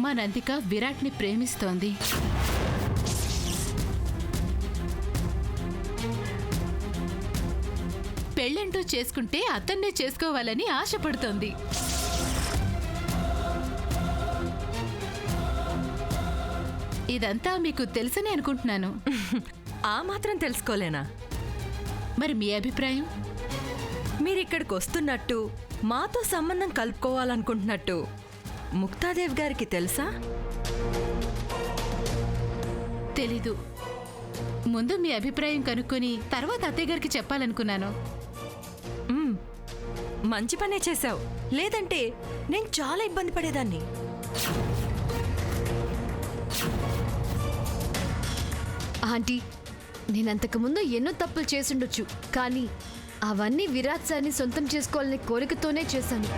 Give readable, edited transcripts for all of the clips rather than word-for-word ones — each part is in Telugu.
మా నందిక విరాట్ని ప్రేమిస్తోంది. పెళ్ళంటూ చేసుకుంటే అతన్నే చేసుకోవాలని ఆశపడుతోంది. ఇదంతా మీకు తెలుసని అనుకుంటున్నాను. ఆ మాత్రం తెలుసుకోలేనా? మరి మీ అభిప్రాయం? మీరిక్కడికి వస్తున్నట్టు, మాతో సంబంధం కలుపుకోవాలనుకుంటున్నట్టు ముక్తాదేవి గారికి తెలుసా? తెలీదు. ముందు మీ అభిప్రాయం కనుక్కొని తర్వాత అత్తయ్య గారికి చెప్పాలనుకున్నాను. మంచి పనే చేశావు, లేదంటే నేను చాలా ఇబ్బంది పడేదాన్ని. ఆంటీ, నేనంతకుముందు ఎన్నో తప్పులు చేసుండొచ్చు, కానీ అవన్నీ విరాట్ సార్ని సొంతం చేసుకోవాలనే కోరికతోనే చేశాను.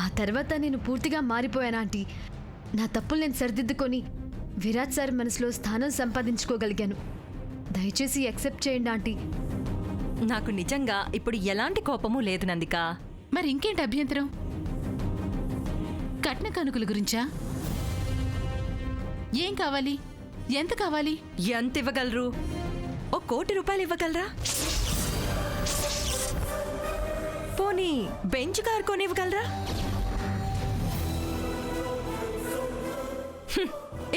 ఆ తర్వాత నేను పూర్తిగా మారిపోయాను ఆంటీ. నా తప్పులు నేను సరిదిద్దుకొని విరాట్ సార్ మనసులో స్థానం సంపాదించుకోగలిగాను. దయచేసి యాక్సెప్ట్ చేయండి ఆంటీ. నాకు నిజంగా ఇప్పుడు ఎలాంటి కోపమూ లేదు నందిక. మరి ఇంకేంటి అభ్యంతరం? కట్న కానుకల గురించా? ఏం కావాలి? ఎంత కావాలి? ఎంత ఇవ్వగలరు? ఓ 1 కోటి రూపాయలు ఇవ్వగలరా? పోనీ బెంచ్ కారు కొనివ్వగలరా?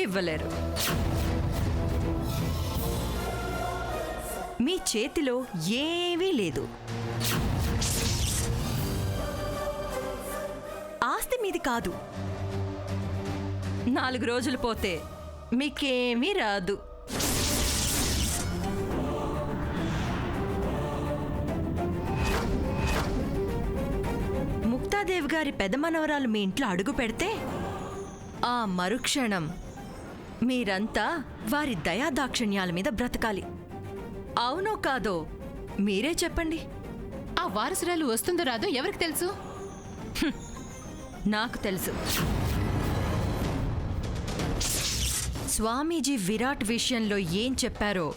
ఇవ్వలేరు. మీ చేతిలో ఏమీ లేదు. ఆస్తి మీది కాదు. 4 రోజులు పోతే మీకేమీ రాదు. ముక్తాదేవి గారి పెదమనవరాలు మీ ఇంట్లో అడుగు పెడితే ఆ మరుక్షణం మీరంతా వారి దయాదాక్షిణ్యాల మీద బ్రతకాలి. అవునో కాదో మీరే చెప్పండి. ఆ వారసురాలు వస్తుందో రాదో ఎవరికి తెలుసు? నాకు తెలుసు. స్వామీజీ విరాట్ విషయంలో ఏం చెప్పారో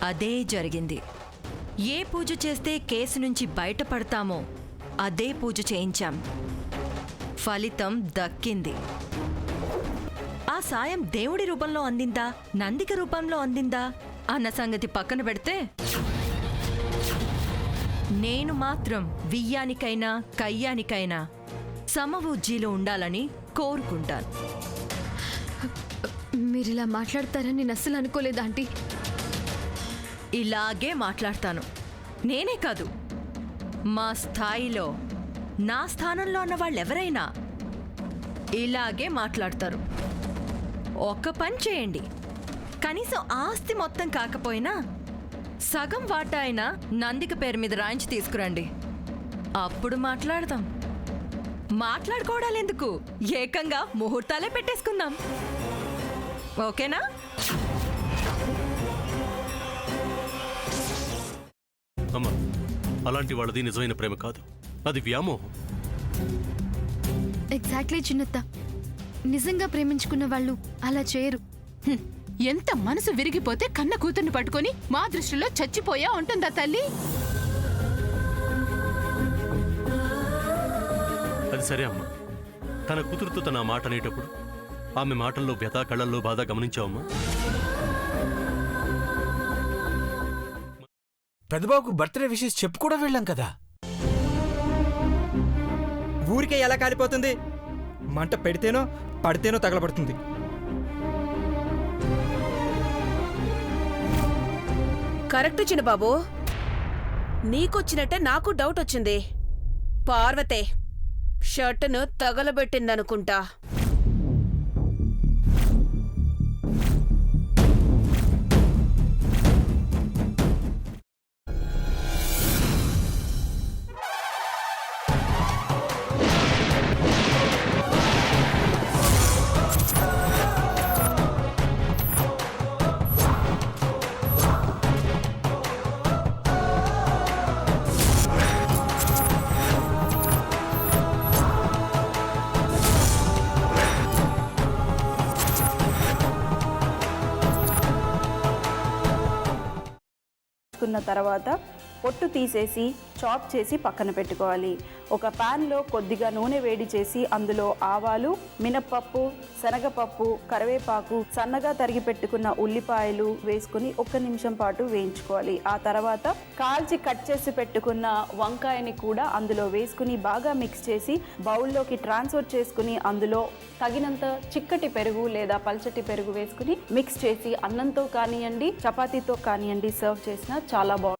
అదే జరిగింది. ఏ పూజ చేస్తే కేసు నుంచి బయటపడతామో అదే పూజ చేయించాం. ఫలితం దక్కింది. ఆ సాయం దేవుడి రూపంలో అందిందా, నందిక రూపంలో అందిందా అన్న సంగతి పక్కన పెడితే, నేను మాత్రం వియ్యానికైనా కయ్యానికైనా సమవుజ్జీలో ఉండాలని కోరుకుంటాను. మీరిలా మాట్లాడతారని నేను అస్సలు అనుకోలేదు ఆంటీ. ఇలాగే మాట్లాడతాను. నేనే కాదు, మా స్థాయిలో నా స్థానంలో ఉన్న వాళ్ళెవరైనా ఇలాగే మాట్లాడతారు. ఒక పని చేయండి, కనీసం ఆస్తి మొత్తం కాకపోయినా సగం వాటా అయినా నందిక పేరు మీద రాయించి తీసుకురండి. అప్పుడు మాట్లాడదాం. మాట్లాడుకోవడాలెందుకు, ఏకంగా ముహూర్తాలే పెట్టేసుకుందాం. ఓకేనా? అమ్మా, అలాంటి వాళ్ళది నిజమైన ప్రేమ కాదు, అది వ్యామోహం. ఎగ్జాక్ట్లీ చిన్నత్త. నిజంగా ప్రేమించుకున్న వాళ్ళు అలా చేయరు. ఎంత మనసు విరిగిపోతే కన్న కూతుర్ని పట్టుకొని మా దృష్టిలో చచ్చిపోయా ఉంటుందా తల్లి? అది సరే అమ్మా, తన కూతురుతో తన మాట అనేటప్పుడు ఆమె మాటల్లో వ్యథ, కళ్ళల్లో బాధ గమనించావమ్మా? పెద్దబాబుకు బర్త్డే విషెస్ చెప్పు కూడా వెళ్ళాం కదా. ఊరికే ఎలా కాలిపోతుంది? మంట పెడితేనో పడితేనో తగలబడుతుంది. కరెక్ట్ చిన్నబాబు, నీకొచ్చినట్టే నాకు డౌట్ వచ్చింది. పార్వతే షర్టును తగలబెట్టిందనుకుంటా. తర్వాత పొట్టు తీసేసి చాప్ చేసి పక్కన పెట్టుకోవాలి. ఒక ప్యాన్లో కొద్దిగా నూనె వేడి చేసి అందులో ఆవాలు, మినప్పప్పు, శనగపప్పు, కరివేపాకు, సన్నగా తరిగి పెట్టుకున్న ఉల్లిపాయలు వేసుకుని 1 నిమిషం పాటు వేయించుకోవాలి. ఆ తర్వాత కాల్చి కట్ చేసి పెట్టుకున్న వంకాయని కూడా అందులో వేసుకుని బాగా మిక్స్ చేసి బౌల్లోకి ట్రాన్స్ఫర్ చేసుకుని అందులో తగినంత చిక్కటి పెరుగు లేదా పల్చటి పెరుగు వేసుకుని మిక్స్ చేసి అన్నంతో కానివ్వండి, చపాతీతో కానివ్వండి సర్వ్ చేసినా చాలా బాగుంటుంది.